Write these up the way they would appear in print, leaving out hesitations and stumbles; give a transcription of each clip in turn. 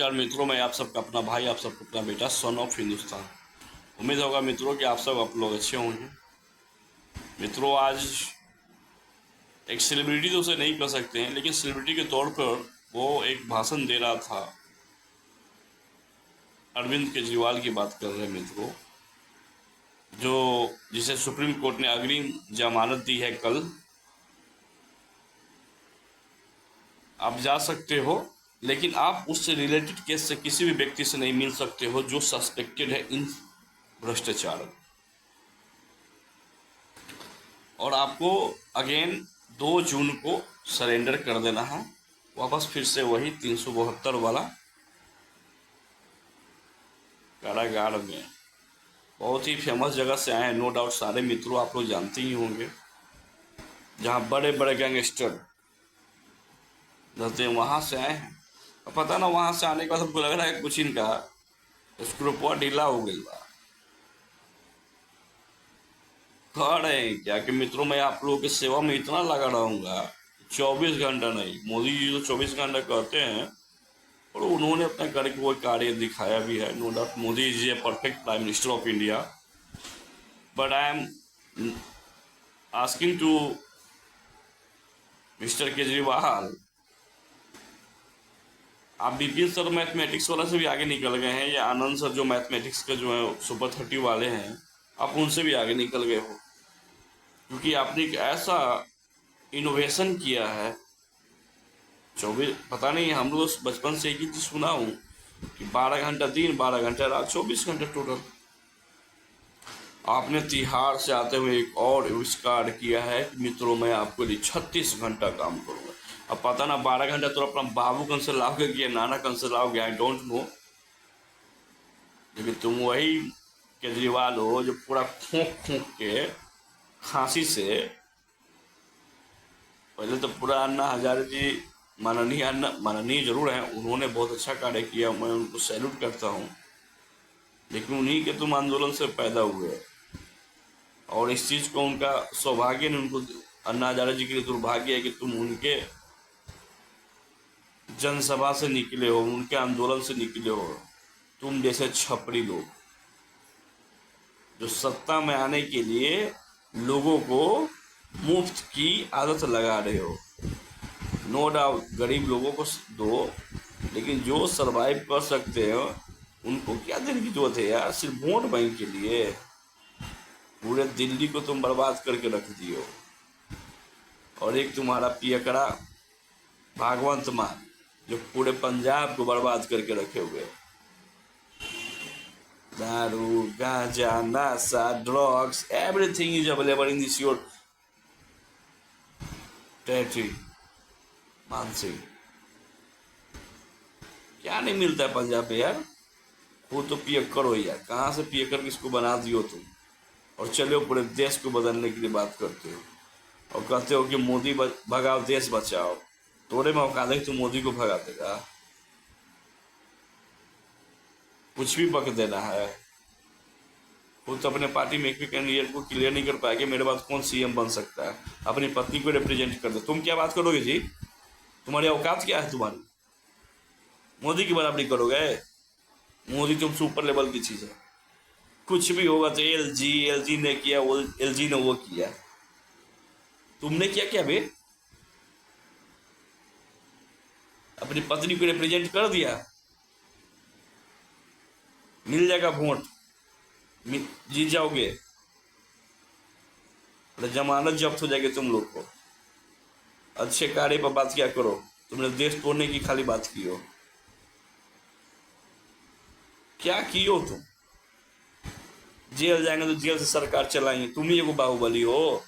नमस्कार मित्रों, मैं आप सबका अपना भाई, आप सबका अपना बेटा, सन ऑफ हिंदुस्तान। उम्मीद होगा मित्रों कि आप लोग अच्छे होंगे। मित्रों, आज एक सेलिब्रिटी तो उसे नहीं कह सकते हैं, लेकिन सेलिब्रिटी के तौर पर वो एक भाषण दे रहा था। अरविंद केजरीवाल की बात कर रहे हैं मित्रों, जो जिसे सुप्रीम कोर्ट ने अग्रिम जमानत दी है। कल आप जा सकते हो, लेकिन आप उससे रिलेटेड केस से किसी भी व्यक्ति से नहीं मिल सकते हो जो सस्पेक्टेड है इन भ्रष्टाचार। और आपको अगेन 2 जून को सरेंडर कर देना है, वापस फिर से वही 372 वाला कारागार में। बहुत ही फेमस जगह से आए हैं, नो डाउट सारे मित्रों आप लोग जानते ही होंगे, जहाँ बड़े बड़े गैंगस्टर रहते हैं, वहाँ से आए हैं। अब पता ना वहाँ से आने के बाद हमको लग रहा है कुछ इनका स्क्रूप ढीला हो गया। कह रहे हैं क्या कि मित्रों, मैं आप लोगों की सेवा में इतना लगा रहूंगा, 24 घंटा नहीं। मोदी जी तो 24 घंटा कहते हैं, और उन्होंने अपने करके वो कार्य दिखाया भी है। No doubt Modi is a perfect prime minister of India, but I am asking to mister Kejriwal, आप विपिन सर मैथमेटिक्स वाला से भी आगे निकल गए हैं, या आनंद सर जो मैथमेटिक्स के जो है सुपर 30 वाले हैं, आप उनसे भी आगे निकल गए हो, क्योंकि आपने एक ऐसा इनोवेशन किया है। 24 पता नहीं, हम लोग बचपन से एक ही चीज सुना हूँ कि 12 घंटा दिन 12 घंटा रात, 24 घंटे टोटल। आपने तिहाड़ से आते हुए एक और आविष्कार किया है कि मित्रों मैं आपके लिए 36 घंटा काम करूंगा। अब पता ना 12 घंटा तो अपना बाबू कौन से लाओगे कि नाना कौन से लाओगे, आई डोंट नो, लेकिन तुम वही केजरीवाल हो जो पूरा खोंक खोंक के खांसी से, पहले तो पूरा अन्ना हजारे जी माननीय जरूर हैं, उन्होंने बहुत अच्छा कार्य किया, मैं उनको सैल्यूट करता हूँ, लेकिन उन्हीं के तुम आंदोलन से पैदा हुए, और इस चीज को उनका सौभाग्य ने, उनको अन्ना हजारे जी के लिए दुर्भाग्य है कि तुम उनके जनसभा से निकले हो, उनके आंदोलन से निकले हो। तुम जैसे छपरी लोग जो सत्ता में आने के लिए लोगों को मुफ्त की आदत लगा रहे हो। नो डाउट गरीब लोगों को दो, लेकिन जो सरवाइव कर सकते हैं उनको क्या देने की जरूरत है यार, सिर्फ वोट बैंक के लिए। पूरे दिल्ली को तुम बर्बाद करके रख दियो, और एक तुम्हारा पियकड़ा भागवंत मान जो पूरे पंजाब को बर्बाद करके रखे हुए। दारू, गांजा, नशा, drugs, everything is available in this your territory. Mansingh, क्या नहीं मिलता है पंजाब में यार? वो तो पियक्कर हो यार, कहाँ से पियक्कर किसको बना दियो तुम, और चले हो पूरे देश को बदलने के लिए बात करते हो, और कहते हो कि मोदी भगाओ देश बचाओ। थोड़े में औकात है कि तुम मोदी को भगा देगा? कुछ भी बक देना है। वो तो अपने पार्टी में एक भी कैंडिडेट को क्लियर नहीं कर पाएगा मेरे बाद कौन सीएम बन सकता है। अपनी पत्नी को रिप्रेजेंट कर दो, तुम क्या बात करोगे जी? तुम्हारी औकात क्या है तुम्हारी? मोदी की बराबरी करोगे? मोदी तुम सुपर लेवल की चीज है। कुछ भी होगा तो एलजी ने किया, वो एलजी ने वो किया, तुमने क्या किया बे? अपनी पत्नी को रिप्रेजेंट कर दिया, मिल जाएगा वोट, जीत जाओगे, जमानत जब्त हो जाएगी तुम लोग को। अच्छे कार्य पर बात क्या करो, तुमने देश तोड़ने की खाली बात की हो। क्या की हो तुम? जेल जाएंगे तो जेल से सरकार चलाएंगे, तुम ही एगो बाहुबली हो,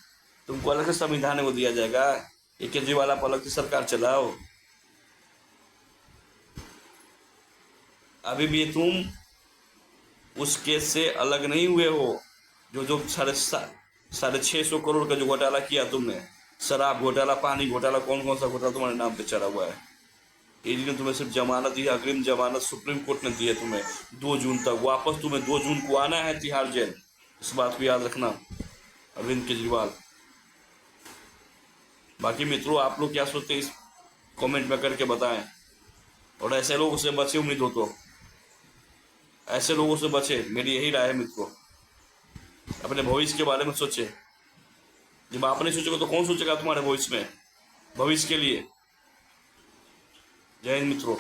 तुमको अलग से संविधान को दिया जाएगा, ये केजरीवाल आप अलग से सरकार चलाओ। अभी भी तुम उस केस से अलग नहीं हुए हो, जो 650 करोड़ का जो घोटाला किया तुमने, शराब घोटाला, पानी घोटाला, कौन कौन सा घोटाला तुम्हारे नाम पे चढ़ा हुआ है। ईडी ने तुम्हें सिर्फ जमानत दी है, अग्रिम जमानत सुप्रीम कोर्ट ने दी है तुम्हें 2 जून तक। वापस तुम्हें 2 जून को आना है तिहाड़ जेल, इस बात को याद रखना अरविंद केजरीवाल। बाकी मित्रों आप लोग क्या सोचते हैं इस कमेंट में करके बताएं, और ऐसे लोगों से बचे उम्मीद हो तो, ऐसे लोगों से बचे, मेरी यही राय है मित्रों। अपने भविष्य के बारे में सोचे। जब आप नहीं सोचोगे तो कौन सोचेगा तुम्हारे भविष्य में, भविष्य के लिए। जय हिंद मित्रों।